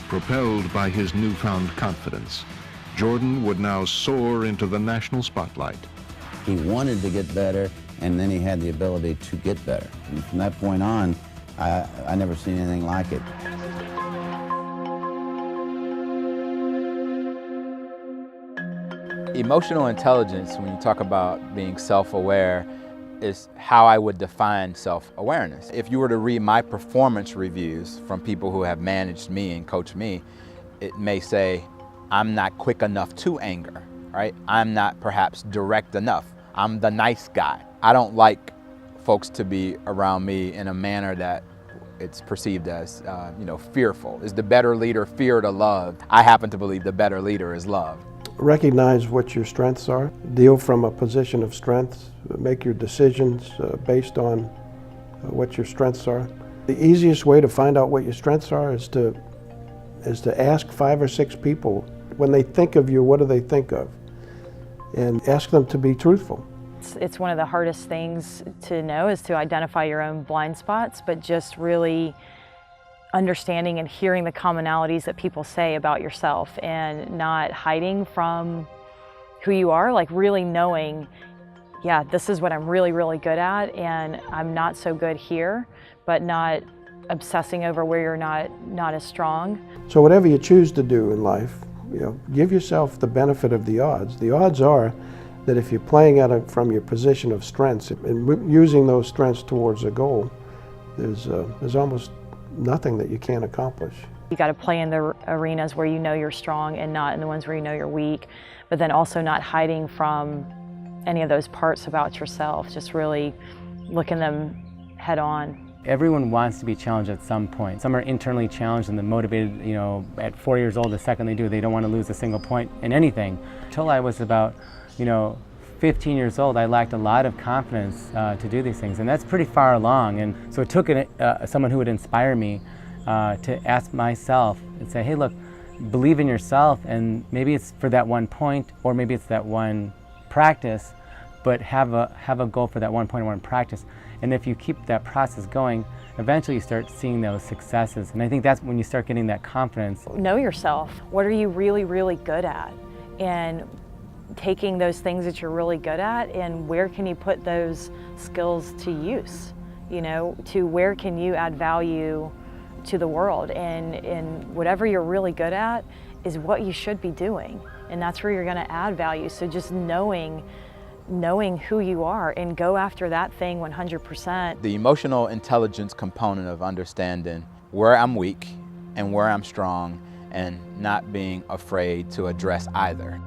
Propelled by his newfound confidence, Jordan would now soar into the national spotlight. He wanted to get better, and then he had the ability to get better. And from that point on, I never seen anything like it. Emotional intelligence, when you talk about being self-aware, is how I would define self-awareness. If you were to read my performance reviews from people who have managed me and coached me, it may say, I'm not quick enough to anger, right? I'm not perhaps direct enough. I'm the nice guy. I don't like folks to be around me in a manner that it's perceived as, fearful. Is the better leader feared or loved? I happen to believe the better leader is loved. Recognize what your strengths are. Deal from a position of strength. Make your decisions based on what your strengths are. The easiest way to find out what your strengths are is to ask 5 or 6 people, when they think of you, what do they think of? And ask them to be truthful. It's one of the hardest things to know, is to identify your own blind spots, but just really understanding and hearing the commonalities that people say about yourself and not hiding from who you are, like really knowing, yeah, this is what I'm really, really good at, and I'm not so good here, but not obsessing over where you're not as strong. So whatever you choose to do in life, give yourself the benefit of the odds. The odds are that if you're playing at it from your position of strengths and using those strengths towards a goal, there's almost nothing that you can't accomplish. You got to play in the arenas where you know you're strong and not in the ones where you know you're weak, but then also not hiding from any of those parts about yourself, just really looking them head on. Everyone wants to be challenged at some point. Some are internally challenged and they're motivated, at 4 years old, the second they don't want to lose a single point in anything. Until I was about, 15 years old, I lacked a lot of confidence to do these things, and that's pretty far along. And so it took someone who would inspire me to ask myself and say, hey, look, believe in yourself, and maybe it's for that one point, or maybe it's that one practice, but have a goal for that one point or one practice. And if you keep that process going, eventually you start seeing those successes. And I think that's when you start getting that confidence. Know yourself. What are you really, really good at? And taking those things that you're really good at, and where can you put those skills to use? To where can you add value to the world? And whatever you're really good at is what you should be doing. And that's where you're going to add value. So just knowing who you are and go after that thing 100%. The emotional intelligence component of understanding where I'm weak and where I'm strong, and not being afraid to address either.